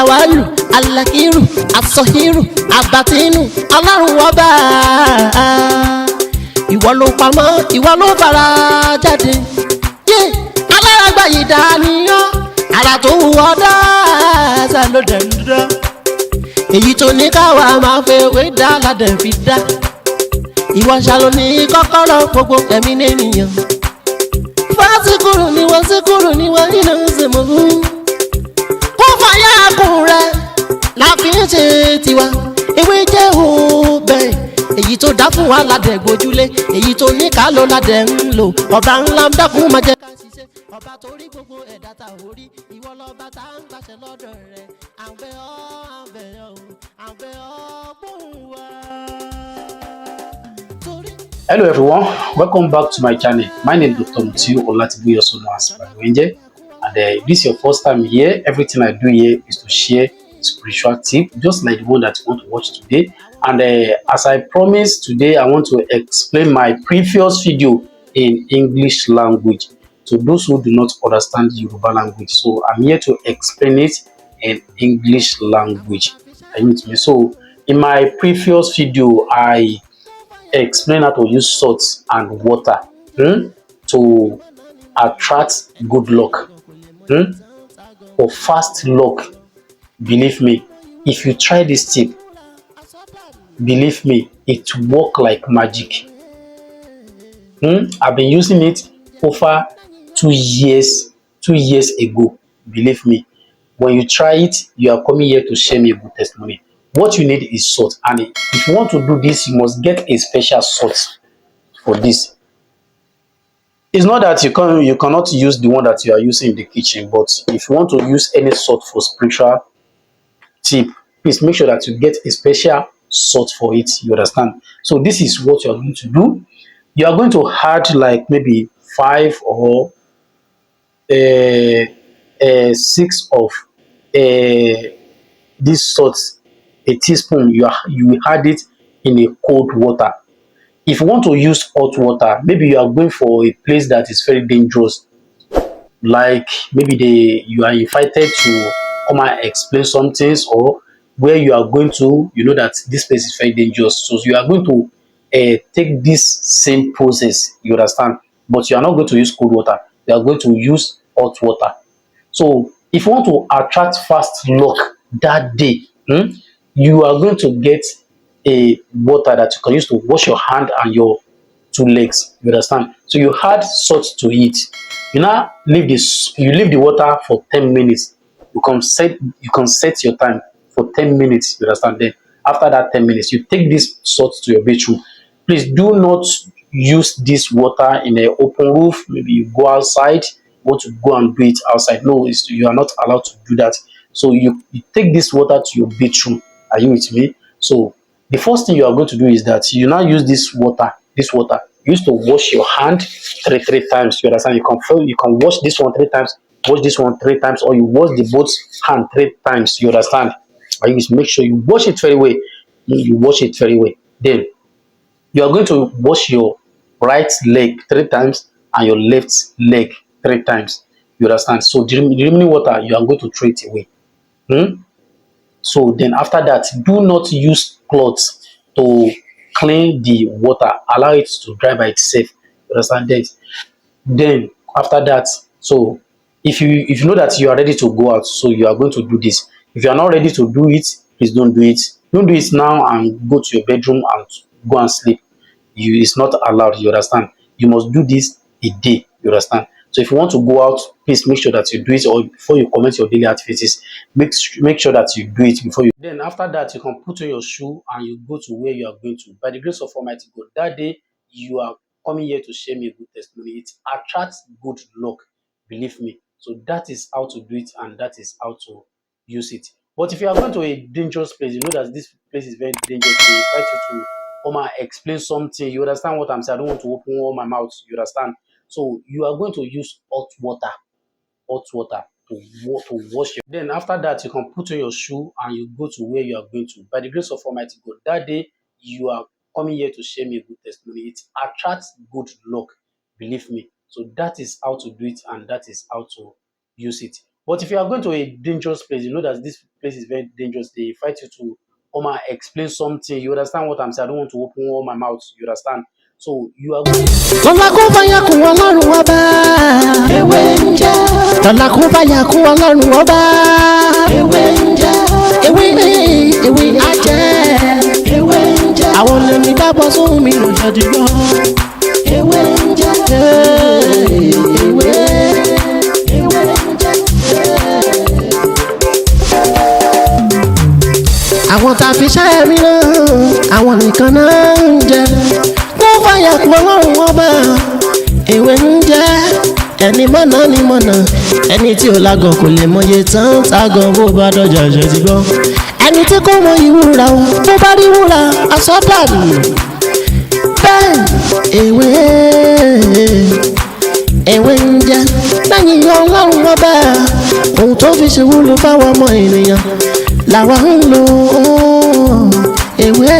Alawalu, Alakiru, Asohiru, Abatinu, Ọlọ́run ọba. Ìwọ ló pamọ́, ìwọ ló fara jáde. Alárágbá yìí dániyàn, ara tó wù ọ́ dáadáa ló dẹ̀ ń dá. Èyí tó ní káwa máa fẹ́ wé dá ládẹ̀ fi dá. Ìwọ ṣàlò ní kọ́kọ́rọ́ gbogbo ẹ̀mí nìyẹn. Fásikúrú ni wọ́n síkúrú ni wọ́n nínú ìsìnkú. Kó fàyà kùn rẹ̀ láfi ń ṣe tiwa. Ewé jẹ́ òbẹ̀. Èyí tó dá fún wa ládẹ̀ gbójúlé. Èyí tó ní ká ló ládẹ̀ ń lò. Ọba ńlá ń dákun máa jẹ́ ká ṣiṣẹ́. Ọba tó rí gbogbo ẹ̀dá ta orí. Ìwọ lọ́ba tá ń gbàṣẹ lọ́dọ̀ rẹ̀. Àgbẹ̀ ọ́ àgbẹ̀ ọ́ àgbẹ̀ ọ́ gbóhùn wa. Hello everyone, welcome back to my channel. My name is Dr. Mutiu Olatiboye, also known as Banuenje. And if this is your first time here, everything I do here is to share spiritual tips, just like the one that you want to watch today. And as I promised, today I want to explain my previous video in English language to those who do not understand Yoruba language. So I'm here to explain it in English language. Are you with me? So in my previous video, I explain how to use salt and water to attract good luck, or fast luck. Believe me, if you try this tip, believe me, it works like magic. I've been using it over 2 years ago. Believe me, when you try it, you are coming here to share me a good testimony. What you need is salt, and if you want to do this, you must get a special salt for this. It's not that you cannot use the one that you are using in the kitchen, but if you want to use any salt for spiritual tip, please make sure that you get a special salt for it. You understand? So this is what you are going to do. You are going to add like maybe 5 or 6 of these salts. A teaspoon, you will add it in a cold water. If you want to use hot water, maybe you are going for a place that is very dangerous, like maybe you are invited to come and explain some things, or where you are going to, you know that this place is very dangerous, so you are going to take this same process, you understand, but you are not going to use cold water, you are going to use hot water. So if you want to attract fast luck that day, you are going to get a water that you can use to wash your hand and your 2 legs. You understand? So you add salt to it. You now leave this. You leave the water for 10 minutes. You can set your time for 10 minutes. You understand? Then after that 10 minutes, you take this salt to your bedroom. Please do not use this water in an open roof. Maybe you go outside. You want to go and do it outside? No, you are not allowed to do that. So you take this water to your bedroom. Are you with me? So the first thing you are going to do is that you now use this water. You used to wash your hand three times. You understand? You can wash this one 3 times, wash this one 3 times, or you wash the both hand 3 times. You understand? Are you make sure you wash it very well. You wash it very well. Then you are going to wash your right leg 3 times and your left leg 3 times. You understand? So the remaining water you are going to throw it away. So then after that, do not use cloths to clean the water. Allow it to dry by itself. You understand that? Then after that, so if you know that you are ready to go out, so you are going to do this. If you are not ready to do it, please don't do it. Don't do it now and go to your bedroom and go and sleep. It's not allowed. You understand? You must do this a day. You understand? So if you want to go out, please make sure that you do it, or before you commence your daily activities, make sure that you do it before you. Then after that, you can put on your shoe and you go to where you are going to. By the grace of Almighty God, that day you are coming here to share me a good testimony. It attracts good luck. Believe me. So that is how to do it, and that is how to use it. But if you are going to a dangerous place, you know that this place is very dangerous. They invite you to come and explain something. You understand what I'm saying? I don't want to open all my mouth. You understand? So you are going to use hot water to wash your. Then after that, you can put on your shoe and you go to where you are going to. By the grace of Almighty God, that day you are coming here to share me a good testimony. It attracts good luck. Believe me. So that is how to do it, and that is how to use it. But if you are going to a dangerous place, you know that this place is very dangerous. They invite you to come and explain something. You understand what I'm saying? I don't want to open all my mouth. You understand? So you are. Lọ́la kó bá yà kún Ọlọ́run ọba. Ewé ń jẹ́. Lọ́la kó bá yà kún Ọlọ́run ọba. Ewé ń jẹ́. Ewé ajẹ́. Ewé ń jẹ́. Àwọn lèmi dábọ̀ sóhun mi lò ṣàdìgbọ́. Ewé ń jẹ́. Ewé ń jẹ́. Àwọn tá a fi ṣẹ́ mi náà, àwọn nìkan náà ń jẹ. Kó fàyà kún Ọlọ́run ọba. Ewé ń jẹ́. Ẹni mọ̀nà ni mọ̀nà. Ẹni tí ò lágọ̀ kò lè mọye tán. Tágọ̀ bó bá dọ̀jà ṣe ti gbọ́. Ẹni tí kò mọ ìwúra o, bó bá rí wúrà àsọdànù. Bẹ́ẹ̀ ewé ń jẹ́. Lẹ́yìn Ọlọ́run ọba. Ohun tó fi ṣe wúlò fáwọn ọmọ ènìyàn làwa ń lò ewé.